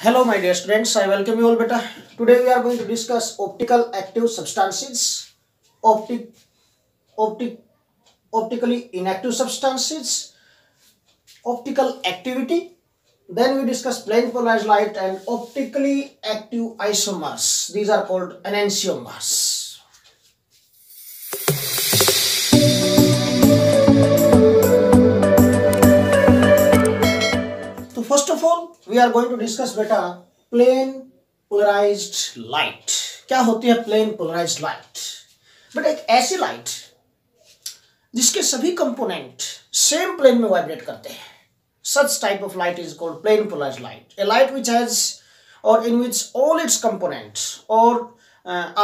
Hello, my dear students. I welcome you all, beta. Today we are going to discuss optical active substances, optic, optic, optically inactive substances, optical activity. Then we discuss plane polarized light and optically active isomers. These are called enantiomers. So first of all, we are going to discuss beta plane polarized light. क्या होती है plane polarised light? But एक ऐसी light जिसके सभी component same plane में vibrate करते हैं. Such type of light is called plane polarized light. A light which has or in which all its components are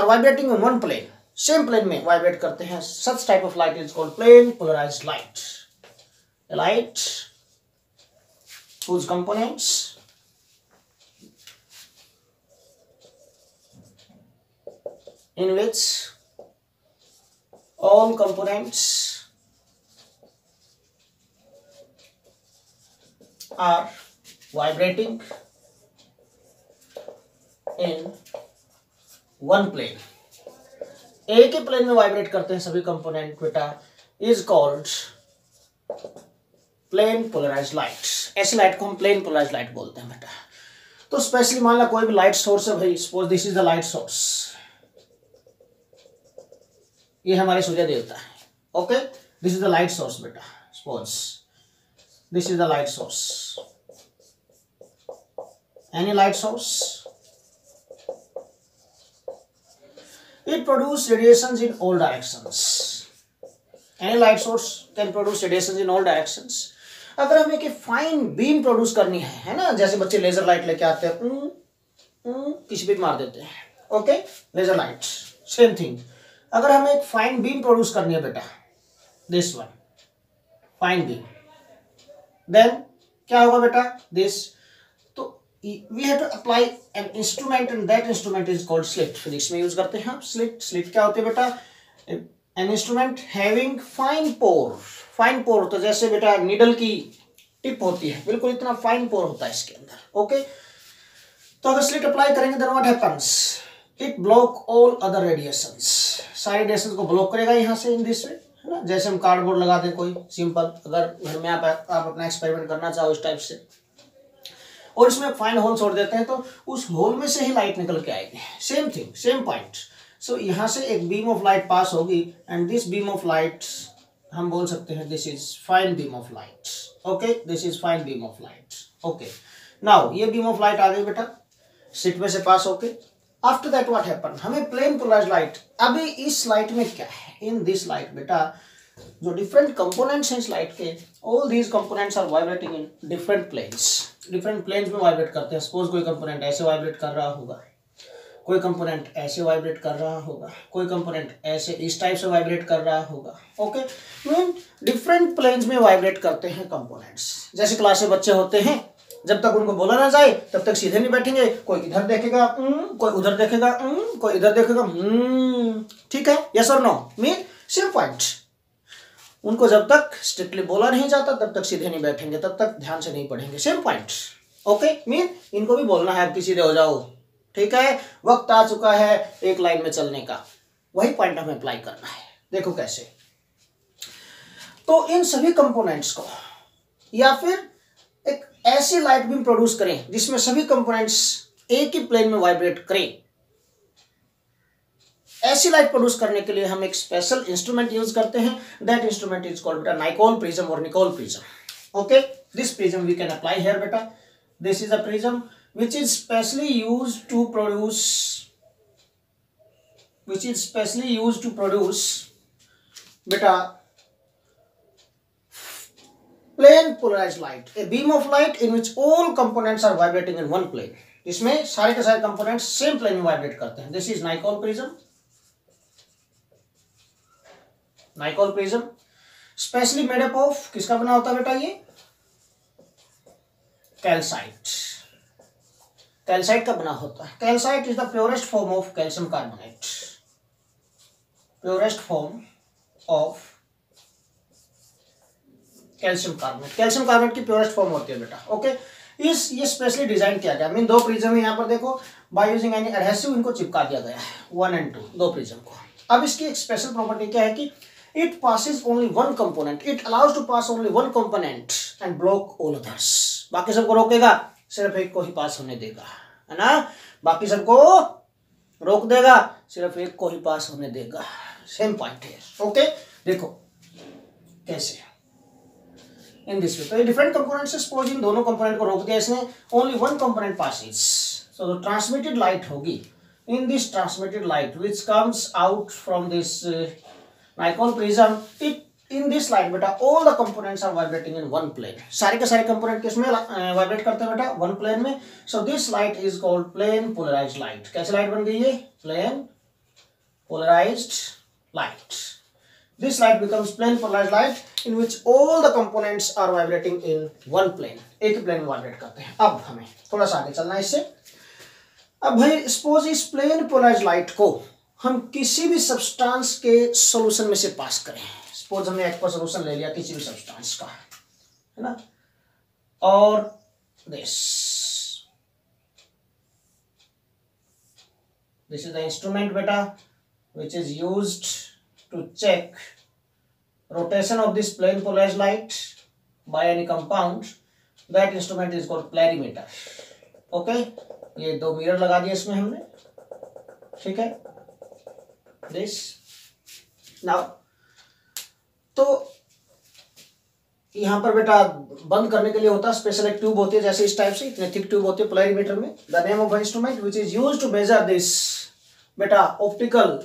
vibrating on one plane, same plane में vibrate करते हैं. Such type of light is called plane polarized light. A light whose components in which all components are vibrating in one plane. एक ही plane में vibrate करते हैं सभी component बेटा is called plane polarised light. ऐसी light को हम plane polarised light बोलते हैं बेटा. तो स्पेशली मान ला कोई भी लाइट सोर्स है भाई. Suppose this is the light source. ये हमारे सूर्य देवता है. Okay, this is the light source बेटा. Suppose this is the light source. Any light source, it produces radiations in all directions. Any light source can produce radiations in all directions. अगर हमें एक fine beam produce करनी है ना, जैसे बच्चे laser light लेके आते हैं, किसी भी मार देते हैं. Okay, laser light same thing. अगर हमें एक फाइन बीम प्रोड्यूस करनी है बेटा, this one fine beam, then क्या होगा बेटा दिस. तो we have to apply an instrument and that instrument is called slit. Physics में यूज करते हैं आप स्लिट. स्लिट क्या होती है बेटा? An instrument having fine pore. Fine pore तो जैसे बेटा नीडल की टिप होती है, बिल्कुल इतना फाइन पोर होता है इसके अंदर. ओके, तो अगर स्लिट अप्लाई करेंगे then what happens? It block all other radiations. सारे रेडिएशंस को ब्लॉक करेगा यहाँ से इन दिस वे. जैसे हम कार्डबोर्ड लगा दें कोई सिंपल, अगर घर में आप अपना एक्सपेरिमेंट करना चाहो इस टाइप से, और इसमें फाइन होल छोड़ देते हैं तो उस होल में से ही लाइट निकल के आएगी. Same thing, same point. So यहाँ से एक बीम ऑफ लाइट पास होगी and this beam of light हम बोल सकते हैं this is fine beam of light. Okay, this is fine beam of light. Okay, now ये बीम ऑफ लाइट आ गई बेटा स्लिट में से पास होके. After that what happen? हमें प्लेन पोलराइज्ड लाइट. अभी इस लाइट में क्या है? इन दिस लाइट बेटा जो डिफरेंट कंपोनेंट्स हैं इस लाइट के, all these components are vibrating in different planes. Different planes में वाइब्रेट करते हैं. सपोज कोई कंपोनेंट ऐसे वाइब्रेट कर रहा होगा, कोई कंपोनेंट ऐसे वाइब्रेट कर रहा होगा, कोई कंपोनेंट ऐसे इस टाइप से वाइब्रेट कर रहा होगा. ओके, मीन डिफरेंट प्लेन्स में वाइब्रेट करते हैं कंपोनेंट्स. जैसे क्लास में बच्चे होते हैं, जब तक उनको बोला ना जाए तब तक सीधे नहीं बैठेंगे. कोई इधर देखेगा, कोई उधर देखेगा, कोई इधर देखेगा. ठीक है, यस और नो? Mean same point. उनको जब तक स्ट्रिक्टली बोला नहीं जाता तब तक सीधे नहीं बैठेंगे, तब तक ध्यान से नहीं पढ़ेंगे. Same point. ओके, मीन इनको भी बोलना है आपकी सीधे हो जाओ. ठीक है, वक्त आ चुका है एक लाइन में चलने का. वही पॉइंट हमें अप्लाई करना है. देखो कैसे. तो इन सभी कंपोनेंट्स को या फिर एक ऐसी लाइट बीम प्रोड्यूस करें जिसमें सभी कंपोनेंट्स एक ही प्लेन में वाइब्रेट करें. ऐसी लाइट प्रोड्यूस करने के लिए हम एक स्पेशल इंस्ट्रूमेंट यूज करते हैं. दैट इंस्ट्रूमेंट इज कॉल्ड बेटा नाइकोल प्रिज्म और Nicol prism. Okay, this prism we can apply here बेटा. This is a prism which is specially used to produce beta plane polarized light, a beam of light in which all components are vibrating in one plane. इसमें सारे के सारे components same plane में vibrate करते हैं. This is Nicol prism. Nicol prism specially made up of किसका बना होता है बेटा? ये कैल्साइट. कैल्साइट का बना होता है. Calcite is the purest form of calcium carbonate. Purest form of calcium carbonate. Calcium carbonate की प्योरेस्ट फॉर्म होती है बेटा. ओके, ये स्पेशली डिजाइन किया गया। मीन दो प्रिज्म है यहाँ पर देखो, बाय यूजिंग एनी एडहेसिव इनको चिपका दिया गया है 1 और 2 दो प्रिज्म को। अब इसकी एक स्पेशल प्रॉपर्टी क्या है कि it passes only one component, it allows to pass only one component and block all others. बाकी सबको रोकेगा, सिर्फ एक को ही पास होने देगा, है ना, बाकी सबको रोक देगा, सिर्फ एक को ही पास होने देगा। सेम पॉइंट है, ओके। देखो कैसे इन दिस वे, तो ये डिफरेंट कंपोनेंट से सपोज इन दोनों कंपोनेंट को रोक दिया इसने, only one component passes, so the transmitted light होगी in this transmitted light which comes out from this Nikon prism, it in this light बेटा all the components are vibrating in one plane, सारे के सारे component किसमें vibrate करते हैं बेटा, one plane में। so this light is called plane polarized light। कैसे लाइट बन गई है, plane polarized light। this light becomes plane polarized light in which all the components are vibrating in one plane, एक plane में vibrate करते हैं। अब हमें थोड़ा सा आगे चलना है इससे। अब भाई सपोज इस प्लेन पोलराइज्ड लाइट को हम किसी भी सब्सटेंस के सॉल्यूशन में से पास करें, सपोज हमने एक्वा सॉल्यूशन ले लिया किसी भी सब्सटेंस का, है ना, और दिस इज द इंस्ट्रूमेंट बेटा which is used to check rotation of this plane polarized light by any compound, that instrument is called polarimeter। Okay, ये दो मिरर लगा दिए इसमें हमने, ठीक है, दिस नाउ। तो यहां पर बेटा बंद करने के लिए होता है स्पेशल एक ट्यूब होती है, जैसे इस टाइप से इतने थिक ट्यूब होती है पोलैरिमीटर में। The name of instrument which is used to measure this बेटा ऑप्टिकल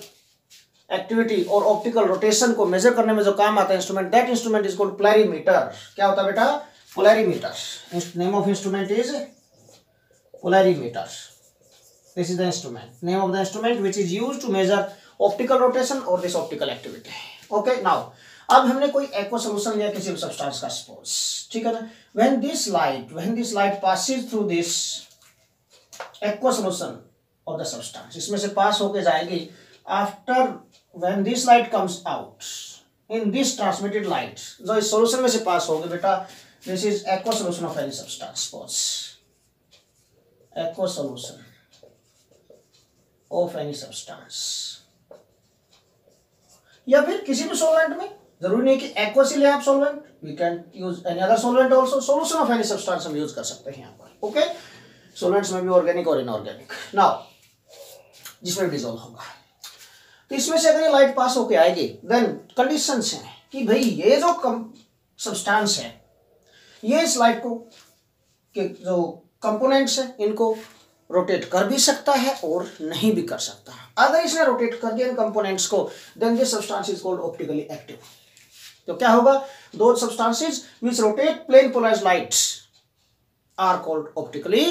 एक्टिविटी और ऑप्टिकल रोटेशन को मेजर करने में जो काम आता है instrument, that instrument is called polarimeter. क्या होता है बेटा, polarimeter. Name of instrument is polarimeter। this is the instrument, name of the instrument which is used to measure optical rotation or this optical activity। okay, now अब हमने कोई aqua solution लिया किसी substance का सपोज, ठीक है ना, when this light passes through this aqua solution of the substance, इसमें से पास होके जाएगी, after when this light comes out in this transmitted light, जो इस सॉल्यूशन में से पास होगी बेटा, this is aqua solution of any substance, suppose aqua solution of any substance, या फिर किसी भी सॉल्वेंट में, जरूरी नहीं कि एक्वा से ले आप solvent, we can use any other solvent also, solution of any substance हम यूज कर सकते हैं यहाँ पर। ओके, सॉल्वेंट्स में भी ऑर्गेनिक और इनऑर्गेनिक, नाउ जिसमें डिसॉल्व होगा। तो इसमें से अगर ये लाइट पास होके आएगी, देन कंडीशंस हैं कि भाई ये जो सब्सटेंस है, ये इस लाइट को के जो कंपोनेंट्स हैं इनको रोटेट कर भी सकता है और नहीं भी कर सकता। अगर इसने रोटेट कर दिया इन कंपोनेंट्स को, then this substance is called optically active. तो क्या होगा, दो substances which rotate plane polarized lights are called optically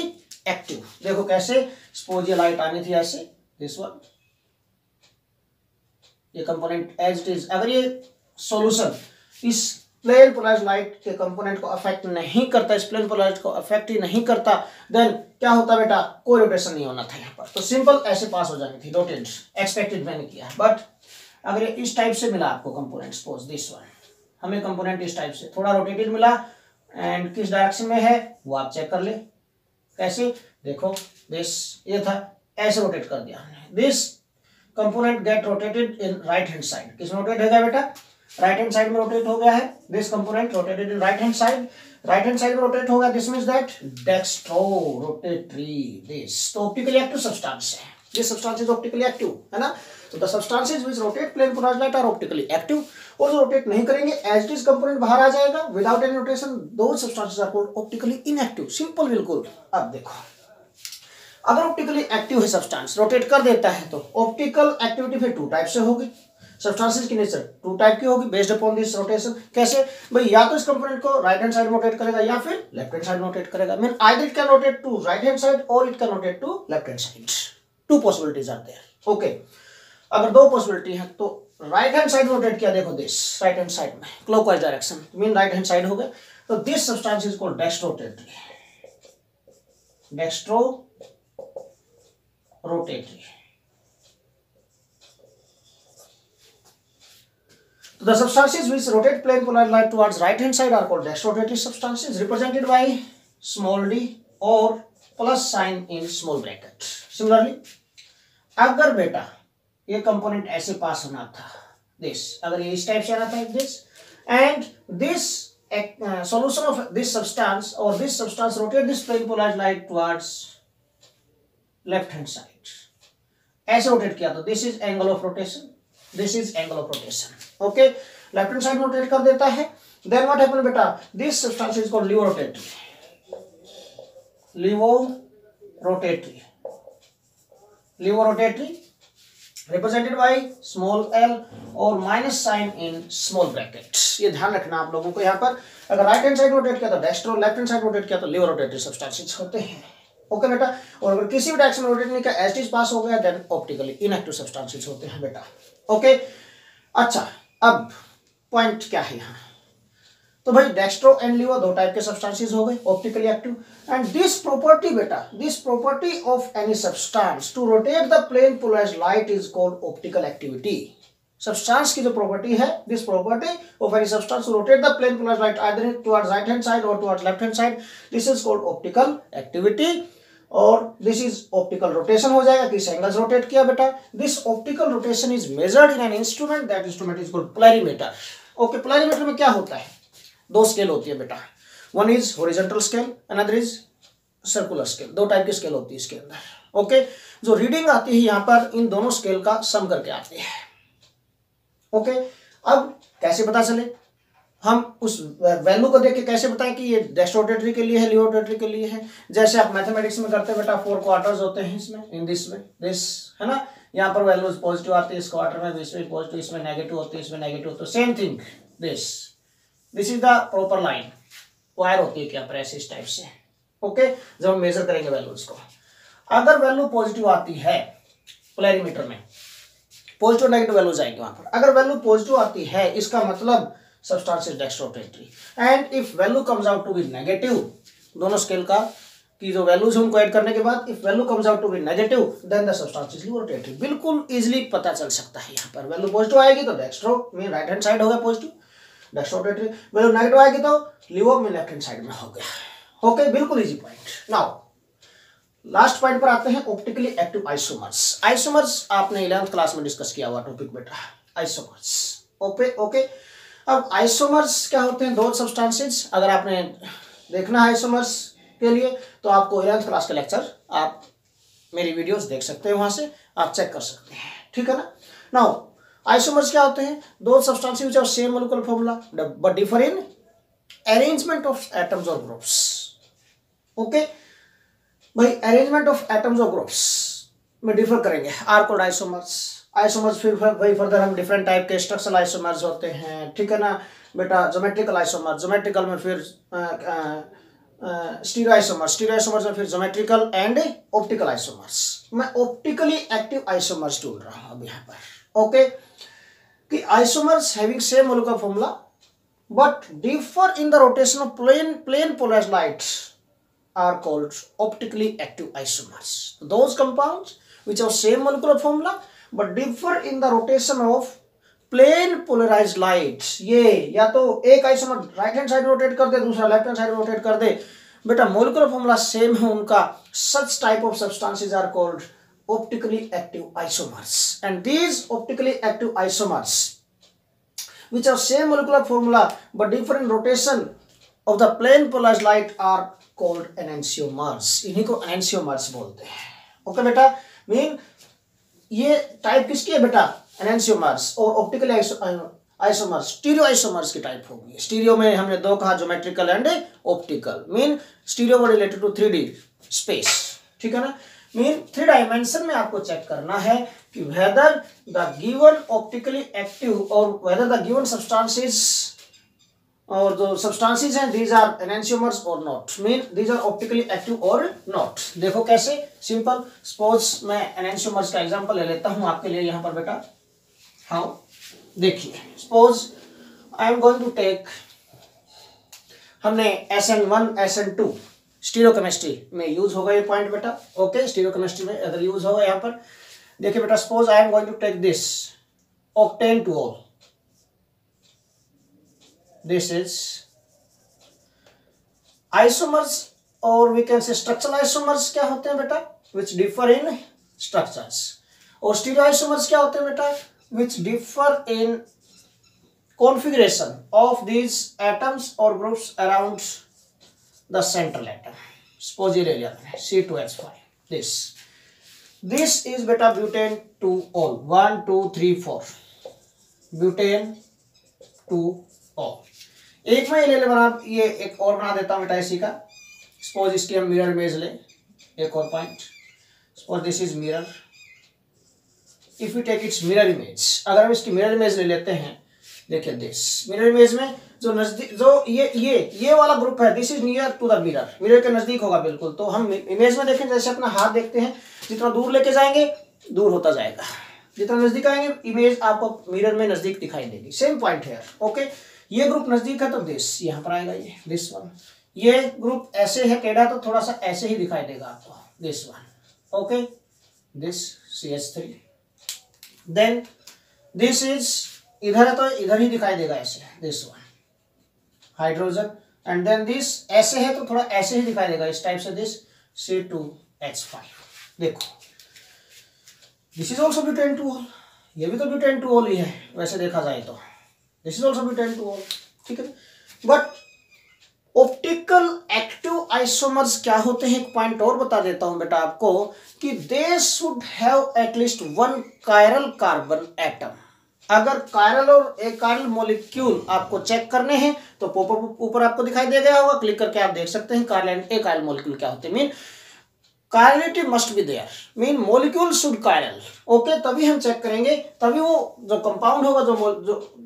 active. देखो कैसे, सपोज ये लाइट आनी थी ऐसे, दिस वन, ये कंपोनेंट एज इट इज, अगर ये सॉल्यूशन इस प्लेन पोलराइज्ड लाइट के कंपोनेंट को अफेक्ट नहीं करता, इस प्लेन पोलराइज्ड को अफेक्ट ही नहीं करता, देन क्या होता बेटा, कोई रोटेशन नहीं होना था यहाँ पर, तो सिंपल ऐसे पास हो जानी थी, रोटेट एक्सपेक्टेड मैंने किया। बट अगर इस टाइप से मिला आपको कंपोनेंट, सपोज दिस वन, हमें कंपोनेंट इस टाइप से थोड़ा रोटेटेड मिला, एंड किस डायरेक्शन में है वो आप चेक कर ले, कैसे, देखो दिस, ये था, ऐसे रोटेट कर दिया हमने, this component get rotated in right hand side, किसमें रोटेट हो गया बेटा, राइट हैंड साइड में रोटेट हो गया है, this component rotated in right hand side, right hand side में रोटेट होगा, this means that dextro rotatory this, तो ऑप्टिकली एक्टिव सब्सटेंस है, this substance is optically active, है ना। तो the substances which rotate plane polarised light are optically active, और जो rotate नहीं करेंगे एज इट इज कंपोनेंट बाहर आ जाएगा without any rotation, those substances are called optically inactive. Simple बिल्कुल। अब देखो, अगर ऑप्टिकली एक्टिव है सब्सटेंस, रोटेट कर देता है, तो ऑप्टिकल एक्टिविटी फिर टू टाइप से होगी, सब्सटेंसेस की नेचर टू टाइप की होगी बेस्ड अपॉन दिस रोटेशन। कैसे भाई, या तो इस कंपोनेंट को राइट हैंड साइड में रोटेट करेगा या फिर लेफ्ट हैंड साइड में रोटेट करेगा, mean either it can rotate to right hand side और it can rotate to left hand side, two possibilities are there. Okay, अगर दो पॉसिबिलिटी है तो राइट हैंड साइड रोटेट किया, देखो दिस राइट हैंड साइड में clockwise direction, mean right hand side हो गया, तो this substance is called dextrorotatory, dextrorotatory. The substances which rotate plane polar light towards right hand side are called dextrorotatory substances, represented by small d, और plus sign in small bracket. Similarly अगर बेटा ये component ऐसे पास होना था, this, अगर ये इस टाइप से आना था this, and this solution of this substance or this substance rotate this plane polarized light towards left hand side, ऐसे रोटेट किया तो this is angle of rotation, this is angle of rotation. Okay, left hand side rotate कर देता है, then what happen बेटा, this substance is called laevorotatory, laevorotatory, laevorotatory represented by small L और minus sign in small bracket. ये ध्यान रखना आप लोगों को, यहाँ पर अगर राइट हैंड साइड रोटेट किया तो dextro, left hand side rotate किया तो लीवो रोटेटरी सब्सटेंसेस होते हैं। ओके बेटा, और अगर किसी भी डायरेक्शन में रोटेट नहीं किया, एज इट इज पास हो गया, देन ऑप्टिकली इनएक्टिव सब्सटेंसेस होते हैं बेटा। ओके, अच्छा अब पॉइंट क्या है यहाँ, तो भाई डेक्स्ट्रो एंड लीवो दो टाइप के सब्सटेंसेस हो गए optically active, and this property बेटा, this property of any substance to rotate the plane polarised light is called optical activity. Substance की जो प्रॉपर्टी है, this property of any substance to rotate the plane polarised light either towards right hand side और towards left hand side, this is called optical activity, और this is optical rotation हो जाएगा, किस angle rotate किया बेटा। This optical rotation is measured in an instrument, that instrument is called polarimeter. Okay, polarimeter में क्या होता है, दो स्केल होती है बेटा, one is horizontal scale, another is circular scale, दो टाइप की स्केल होती है इसके अंदर। ओके, जो रीडिंग आती है यहाँ पर इन दोनों स्केल का सम करके आती है। ओके, अब कैसे पता चले, हम उस वैल्यू को देख के कैसे बताएं कि ये डेक्स्ट्रोरोटेटरी के लिए है, लीवो रोटेटरी के लिए है। जैसे आप मैथमेटिक्स में करते हैं बेटा, 4 क्वार्टर्स होते हैं इसमें, इन दिस में, दिस है ना, यहाँ पर वैल्यूज पॉजिटिव आती है इस क्वार्टर में, इसमें पॉजिटिव, इसमें नेगेटिव होती है, इसमें नेगेटिव, तो same thing this is the proper line, wire होती है क्या पर ऐसे इस टाइप से। ओके, जब हम मेजर करेंगे वैल्यूज को, अगर वैल्यू पॉजिटिव आती है पोलैरिमीटर में, पॉजिटिव नेगेटिव वैल्यूज आएंगे वहां पर, अगर वैल्यू पॉजिटिव आती है इसका मतलब substance is dextrorotatory, and if value comes out to be negative, दोनों स्केल का की जो वैल्यूज है उनको ऐड करने के बाद if value comes out to be negative then the substance is levo rotatory. बिल्कुल इजीली पता चल सकता है, यहाँ पर वैल्यू पॉजिटिव आएगी तो डेक्स्ट्रो में राइट हैंड साइड हो गया पॉजिटिव, डेक्स्ट्रोरोटेटरी, वैल्यू नेगेटिव आएगी तो लीवो में लेफ्ट हैंड साइड में हो गया। ओके, बिल्कुल easy point. Now last point पर आते हैं, ऑप्टिकली एक्टिव आइसोमर्स। आइसोमर्स आपने 11th क्लास में डिस्कस किया हुआ टॉपिक बेटा, आइसोमर्स। ओके, अब आइसोमर्स क्या होते हैं, दो सब्सटेंसेस। अगर आपने देखना है आइसोमर्स के लिए तो आपको 11th क्लास के लेक्चर आप मेरी वीडियोस देख सकते हैं, वहां से आप चेक कर सकते हैं, ठीक है ना। नाउ आइसोमर्स क्या होते हैं, दो substances which have same molecular formula but differ in arrangement of atoms और ग्रुप्स। ओके भाई, अरेंजमेंट ऑफ एटम्स और ग्रुप्स में डिफर करेंगे, आर कॉल्ड आइसोमर्स। आइसोमर्स फिर वही फर्दर हम डिफरेंट टाइप के स्ट्रक्चरल आइसोमर्स होते हैं, ठीक है ना बेटा। ज्योमेट्रिकल आइसोमर, ज्योमेट्रिकल में फिर स्टीरियो आइसोमर्स, स्टीरियो आइसोमर्स में फिर ज्योमेट्रिकल एंड ऑप्टिकल आइसोमर्स। मैं ऑप्टिकली एक्टिव आइसोमर्स ढूंढ रहा हूं अब यहाँ पर। ओके, कि isomers having same molecular formula but differ in the rotation of plane polarised light are called optically active isomers. Those compounds which have same molecular formula but differ in the rotation of plane polarized light, ये या तो एक isomer right hand side rotate कर दे, दूसरा left hand side rotate कर दे बेटा, molecular formula same है उनका, such type of substances are called optically active isomers. And these optically active isomers which have same molecular formula but differ in rotation of the plane polarized light are called enantiomers. इन्हीं को enantiomers बोलते हैं। Okay बेटा, mean ये type किसकी है बेटा, enantiomers, और ऑप्टिकली आइसोमर्स स्टीरियो आइसोमर्स की टाइप होगी। स्टीरियो में हमने दो कहा, geometrical and optical. Mean stereo को रिलेटेड टू 3D स्पेस, ठीक है ना। मीन 3 डायमेंशन में आपको चेक करना है कि whether the given optically active और वेदर द गिवन सब्सटेंसेस और जो सब्सटेंसेस हैं दीज आर एनेंशियोमर्स और not, mean these are optically active और नॉट। देखो कैसे, सिंपल। सपोज मैं एनेंशियोमर्स का एग्जांपल ले लेता हूं आपके लिए यहाँ पर बेटा। हाउ, देखिए, suppose I am going to take, हमने SN1 SN2 स्टीरियोकेमिस्ट्री में यूज होगा ये पॉइंट बेटा। ओके, स्टीरियोकेमिस्ट्री में अगर यूज होगा यहाँ पर, देखिए बेटा, suppose I am going to take this octane to all, this is isomers और we can say structural isomers क्या होते हैं बेटा, विच डिफर इन स्ट्रक्चर्स, और स्टीरियो आइसोमर्स क्या होते हैं बेटा, which differ in configuration of these atoms और groups around the central atom. Suppose ये ले लिया मैंने C2H5. दिस इज बेटा ब्यूटेन 2-ol 1 2 3 4 ब्यूटेन 2-ol. एक में ले बना, ये एक और बना देता हूं बेटा इसी का. सपोज इसकी हम मिरर इमेज ले, एक और point. Suppose this is mirror. If you take its mirror image, अगर हम इसकी मिरर इमेज ले लेते हैं, देखिए दिस मिरर इमेज में जो नजदीक जो ये वाला ग्रुप है, this is near to the mirror, mirror के नजदीक होगा बिल्कुल. तो हम इमेज में देखें, जैसे अपना हाथ देखते हैं, जितना दूर लेके जाएंगे दूर होता जाएगा, जितना नजदीक आएंगे इमेज आपको मिरर में नजदीक दिखाई देगी. सेम पॉइंट है. ओके, ये ग्रुप नजदीक है तो दिस यहाँ पर आएगा, ये दिस वन. ये ग्रुप ऐसे है टेढ़ा तो थोड़ा सा ऐसे ही दिखाई देगा आपको, this one. Okay, this CH3. Then this is इधर है तो इधर ही दिखाई देगा ऐसे, this one hydrogen. And then this ऐसे है तो थोड़ा ऐसे ही दिखाई देगा इस टाइप से, दिस C2H5. देखो this is also butane 2-ol, ये भी तो ब्यूटेन 2-ol ही है वैसे देखा जाए तो. This is also butane 2-ol. ठीक है, बट ऑप्टिकल एक्टिव आइसोमर्स क्या होते हैं, एक पॉइंट और बता देता हूं बेटा आपको, कि they should have at least 1 chiral carbon atom. अगर कायरल और एक कायरल मॉलिक्यूल आपको चेक करने हैं तो पॉपअप ऊपर आपको दिखाई दे गया होगा, क्लिक करके आप देख सकते हैं chiral and a chiral molecule क्या होते हैं. Mean chirality must be there, mean molecule should chiral. Okay, तभी हम चेक करेंगे, तभी वो जो कंपाउंड होगा जो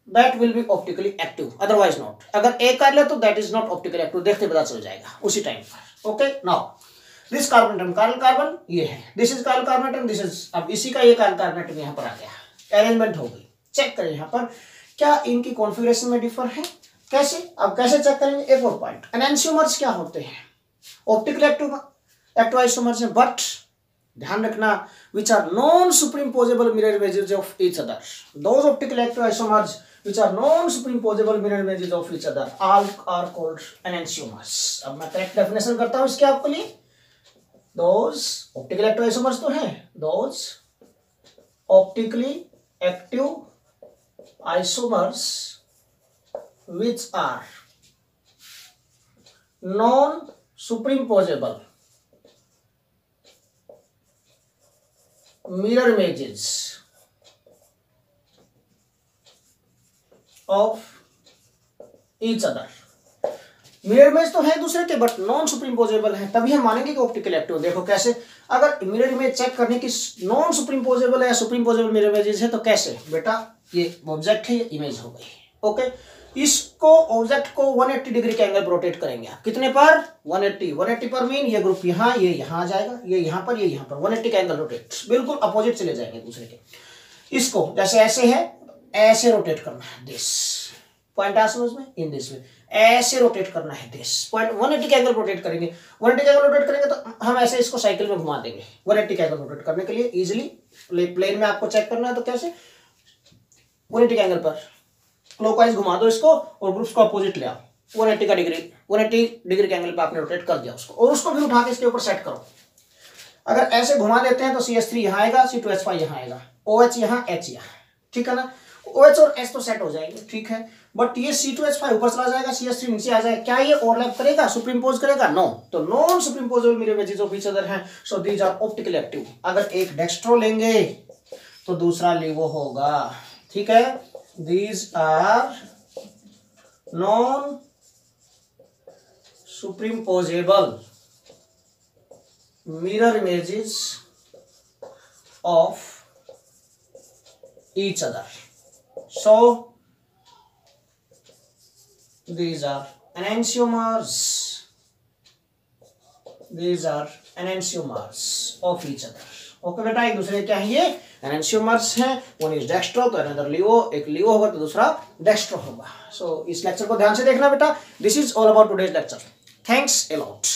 that will be optically active, otherwise not. अगर ए कायरल है तो that is not optically active, देखते पता चल जाएगा उसी टाइम पर. Okay, now this carbon atom, chiral carbon ये है, this is chiral carbon atom, this is, अब इसी का ये कायरल कार्बन एटम यहाँ पर आ गया, अरेंजमेंट हो गई. चेक करें यहाँ पर क्या इनकी कॉन्फ़िगरेशन में डिफर है, कैसे. अब कैसे चेक करेंगे, एक और पॉइंट. एनेंशियोमर्स क्या होते हैं, ऑप्टिकल एक्टिव आइसोमर्स हैं, बट ध्यान रखना which are non superimposable mirror images of each other. Those optical active isomers which are non-superimposable mirror images of each other all are called enantiomers. अब मैं correct definition करता हूं इसके आपके लिए. those optically active isomers तो हैं, those optically active isomers which are non-superimposable mirror images of each other. Mirror image तो है दूसरे के बट नॉन सुपरिम्पोजेबल है, तभी हम मानेंगे कि ऑप्टिकल एक्टिव. देखो कैसे, अगर मिरर इमेज चेक करने की नॉन सुपरिम्पोजेबल है या सुपरिम्पोजेबल मिरर इमेजेस है तो कैसे बेटा, ये ऑब्जेक्ट है, ये इमेज हो गई. ओके, इसको ऑब्जेक्ट को 180 डिग्री के एंगल पर रोटेट करेंगे आप, कितने पर 180 पर. मीन ये ग्रुप यहाँ, ये यहाँ आ जाएगा, ये यहाँ पर, ये यहाँ पर, 180 का एंगल रोटेट, बिल्कुल अपोजिट चले जाएंगे दूसरे के. इसको जैसे ऐसे है ऐसे रोटेट करना है, दिस पॉइंट आ समझ में, इन दिस वे ऐसे रोटेट करना है, दिस पॉइंट 180 का एंगल रोटेट करेंगे. 180 का एंगल रोटेट करेंगे तो हम ऐसे इसको साइकिल में घुमा देंगे. 180 का एंगल रोटेट करने के लिए इजीली प्लेन में आपको चेक करना है तो कैसे, 180 का एंगल पर क्लॉकवाइज घुमा दो इसको और ग्रुप्स को अपोजिट ले आओ. 180 डिग्री के एंगल पर आपने रोटेट कर दिया उसको, और उसको भी उठा के इसके ऊपर सेट करो. अगर ऐसे घुमा देते हैं तो CH3 यहाँ आएगा, C2H5 यहाँ आएगा, OH यहाँ, H यहाँ. ठीक है ना, OH और H तो सेट हो जाएंगे, ठीक है. बट ये C2H5 ऊपर चला जाएगा, CH3 नीचे आ जाएगा. क्या ये ओवरलैप करेगा, सुपरिम्पोज करेगा, नो. तो non superimposable mirror images of each other हैं, so these are optically active. अगर एक डेक्स्ट्रो लेंगे तो दूसरा लिवो होगा. ठीक है, these are non superimposable mirror images of each other. So these are enantiomers. These are enantiomers of each other. Okay बेटा, एक दूसरे क्या है, ये एनेंशियोमर्स हैं. वन इज डेक्स्ट्रो तो अनदर लिवो, एक लिवो होगा तो दूसरा डेक्स्ट्रो होगा. सो इस लेक्चर को ध्यान से देखना बेटा. This is all about today's lecture. Thanks a lot.